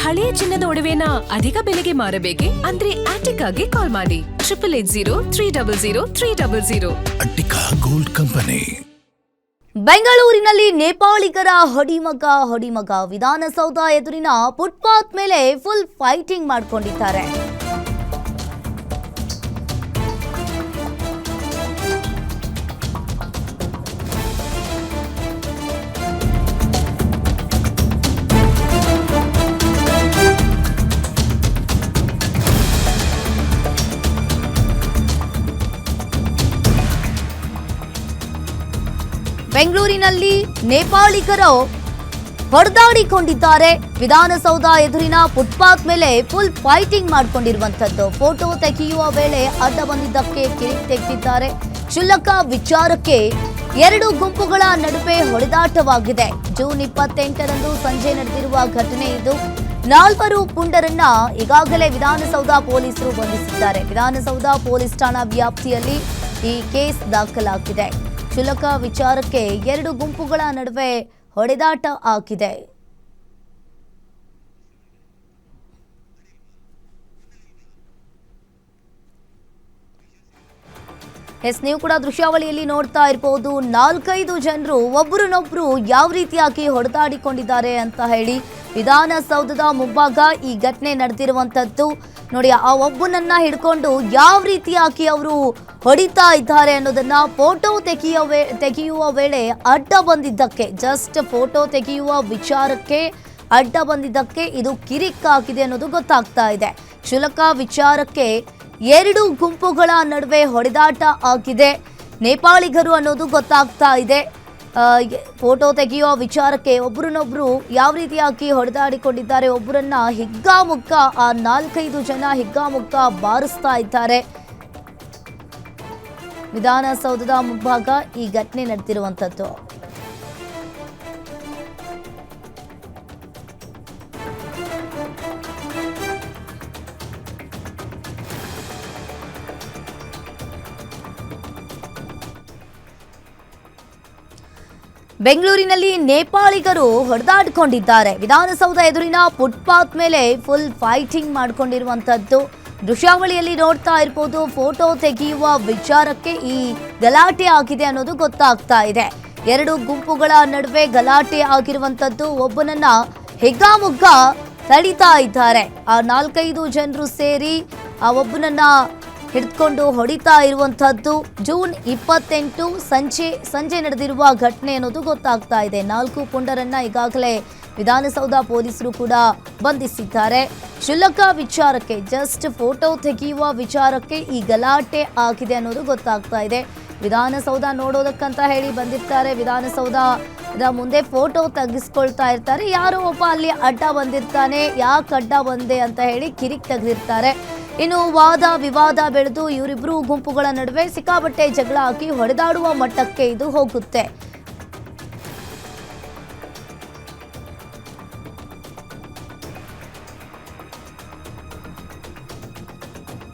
ಹಳೆಯ ಚಿನ್ನದ ಒಡವೆನ ಅಧಿಕ ಬೆಲೆಗೆ ಮಾರಬೇಕೆ? ಅಂದ್ರೆ ಆಟಿಕಾಗೆ ಕಾಲ್ ಮಾಡಿ 8880 ಅಟ್ಟಿಕಾ ಗೋಲ್ಡ್ ಕಂಪನಿ. ಬೆಂಗಳೂರಿನಲ್ಲಿ ನೇಪಾಳಿಗರ ಹೊಡಿಮಗ ವಿಧಾನಸೌಧ ಎದುರಿನ ಫುಟ್ಪಾತ್ ಮೇಲೆ ಫುಲ್ ಫೈಟಿಂಗ್ ಮಾಡ್ಕೊಂಡಿದ್ದಾರೆ. ಬೆಂಗಳೂರಿನಲ್ಲಿ ನೇಪಾಳಿಗರು ಹೊಡೆದಾಡಿಕೊಂಡಿದ್ದಾರೆ. ವಿಧಾನಸೌಧ ಎದುರಿನ ಫುಟ್ಪಾತ್ ಮೇಲೆ ಫುಲ್ ಫೈಟಿಂಗ್ ಮಾಡ್ಕೊಂಡಿರುವಂತದ್ದು. ಫೋಟೋ ತೆಗೆಯುವ ವೇಳೆ ಅಡ್ಡ ಬಂದಿದ್ದಕ್ಕೆ ಕಿರಿಕ್ ತೆಗೆದಿದ್ದಾರೆ. ಕ್ಷುಲ್ಲಕ ವಿಚಾರಕ್ಕೆ ಎರಡು ಗುಂಪುಗಳ ನಡುವೆ ಹೊಡೆದಾಟವಾಗಿದೆ. ಜೂನ್ 28ರಂದು ಸಂಜೆ ನಡೆದಿರುವ ಘಟನೆ ಇದು. 4 ಪುಂಡರನ್ನ ಈಗಾಗಲೇ ವಿಧಾನಸೌಧ ಪೊಲೀಸರು ಬಂಧಿಸಿದ್ದಾರೆ. ವಿಧಾನಸೌಧ ಪೊಲೀಸ್ ಠಾಣಾ ವ್ಯಾಪ್ತಿಯಲ್ಲಿ ಈ ಕೇಸ್ ದಾಖಲಾಗಿದೆ. ಕ್ಷುಲ್ಲಕ ವಿಚಾರಕ್ಕೆ ಎರಡು ಗುಂಪುಗಳ ನಡುವೆ ಹೊಡೆದಾಟ ಆಗಿದೆ. ನೀವು ಕೂಡ ದೃಶ್ಯಾವಳಿಯಲ್ಲಿ ನೋಡ್ತಾ ಇರಬಹುದು. 4-5 ಜನರು ಒಬ್ಬರನ್ನೊಬ್ರು ಯಾವ ರೀತಿಯಾಗಿ ಹೊಡೆದಾಡಿಕೊಂಡಿದ್ದಾರೆ ಅಂತ ಹೇಳಿ. ವಿಧಾನಸೌಧದ ಮುಂಭಾಗ ಈ ಘಟನೆ ನಡೆದಿರುವಂತದ್ದು ನೋಡಿ. ಆ ಒಬ್ಬನನ್ನ ಹಿಡ್ಕೊಂಡು ಯಾವ ರೀತಿಯಾಗಿ ಅವರು ಹೊಡಿತಾ ಇದ್ದಾರೆ ಅನ್ನೋದನ್ನ ಫೋಟೋ ತೆಗೆಯುವ ವೇಳೆ ಅಡ್ಡ ಬಂದಿದ್ದಕ್ಕೆ, ಜಸ್ಟ್ ಫೋಟೋ ತೆಗೆಯುವ ವಿಚಾರಕ್ಕೆ ಅಡ್ಡ ಬಂದಿದ್ದಕ್ಕೆ ಇದು ಕಿರಿಕ್ ಆಗಿದೆ ಅನ್ನೋದು ಗೊತ್ತಾಗ್ತಾ ಇದೆ. ಕ್ಷುಲ್ಲಕ ವಿಚಾರಕ್ಕೆ ಎರಡು ಗುಂಪುಗಳ ನಡುವೆ ಹೊಡೆದಾಟ ಆಗಿದೆ. ನೇಪಾಳಿಗರು ಅನ್ನೋದು ಗೊತ್ತಾಗ್ತಾ ಇದೆ. ಫೋಟೋ ತೆಗೆಯುವ ವಿಚಾರಕ್ಕೆ ಒಬ್ಬರನ್ನೊಬ್ರು ಯಾವ ರೀತಿಯಾಗಿ ಹೊಡೆದಾಡಿಕೊಂಡಿದ್ದಾರೆ. ಒಬ್ಬರನ್ನ ಹಿಗ್ಗಾಮುಗ್ಗ ಆ 4-5 ಜನ ಹಿಗ್ಗಾಮುಗ್ಗ ಬಾರಿಸ್ತಾ ಇದ್ದಾರೆ. ವಿಧಾನಸೌಧದ ಮುಂಭಾಗ ಈ ಘಟನೆ ನಡೆದಿರುವಂತದ್ದು. ಬೆಂಗಳೂರಿನಲ್ಲಿ ನೇಪಾಳಿಗರು ಹೊಡೆದಾಡಿಕೊಂಡಿದ್ದಾರೆ. ವಿಧಾನಸೌಧ ಎದುರಿನ ಫುಟ್ಪಾತ್ ಮೇಲೆ ಫುಲ್ ಫೈಟಿಂಗ್ ಮಾಡಿಕೊಂಡಿರುವಂತದ್ದು ದೃಶ್ಯಾವಳಿಯಲ್ಲಿ ನೋಡ್ತಾ ಇರಬಹುದು. ಫೋಟೋ ತೆಗೆಯುವ ವಿಚಾರಕ್ಕೆ ಈ ಗಲಾಟೆ ಆಗಿದೆ ಅನ್ನೋದು ಗೊತ್ತಾಗ್ತಾ ಇದೆ. ಎರಡು ಗುಂಪುಗಳ ನಡುವೆ ಗಲಾಟೆ ಆಗಿರುವಂತದ್ದು. ಒಬ್ಬನನ್ನ ಹಿಗ್ಗಾಮುಗ್ಗ ತಡಿತಾ ಇದ್ದಾರೆ. ಆ 4-5 ಜನರು ಸೇರಿ ಆ ಒಬ್ಬನನ್ನ ಹಿಡ್ಕೊಂಡು ಹೊಡಿತಾ ಇರುವಂತದ್ದು. ಜೂನ್ 28 ಸಂಜೆ ನಡೆದಿರುವ ಘಟನೆ ಅನ್ನೋದು ಗೊತ್ತಾಗ್ತಾ ಇದೆ. 4 ಪುಂಡರನ್ನ ಈಗಾಗಲೇ ವಿಧಾನಸೌಧ ಪೊಲೀಸರು ಕೂಡ ಬಂಧಿಸಿದ್ದಾರೆ. ಕ್ಷುಲ್ಲಕ ವಿಚಾರಕ್ಕೆ, ಜಸ್ಟ್ ಫೋಟೋ ತೆಗೆಯುವ ವಿಚಾರಕ್ಕೆ ಈ ಗಲಾಟೆ ಆಗಿದೆ ಅನ್ನೋದು ಗೊತ್ತಾಗ್ತಾ ಇದೆ. ವಿಧಾನಸೌಧ ನೋಡೋದಕ್ಕಂತ ಹೇಳಿ ಬಂದಿರ್ತಾರೆ. ವಿಧಾನಸೌಧದ ಮುಂದೆ ಫೋಟೋ ತೆಗೆಸ್ಕೊಳ್ತಾ ಇರ್ತಾರೆ. ಯಾರೋ ಒಬ್ಬ ಅಲ್ಲಿ ಅಡ್ಡ ಬಂದಿರ್ತಾನೆ. ಯಾಕೆ ಅಡ್ಡ ಬಂದೆ ಅಂತ ಹೇಳಿ ಕಿರಿಕ್ ತೆಗೆದಿರ್ತಾರೆ. ಇನ್ನು ವಾದ ವಿವಾದ ಬೆಳೆದು ಇವರಿಬ್ಬರು ಗುಂಪುಗಳ ನಡುವೆ ಸಿಕ್ಕಾಪಟ್ಟೆ ಜಗಳ ಹಾಕಿ ಹೊಡೆದಾಡುವ ಮಟ್ಟಕ್ಕೆ ಇದು ಹೋಗುತ್ತೆ.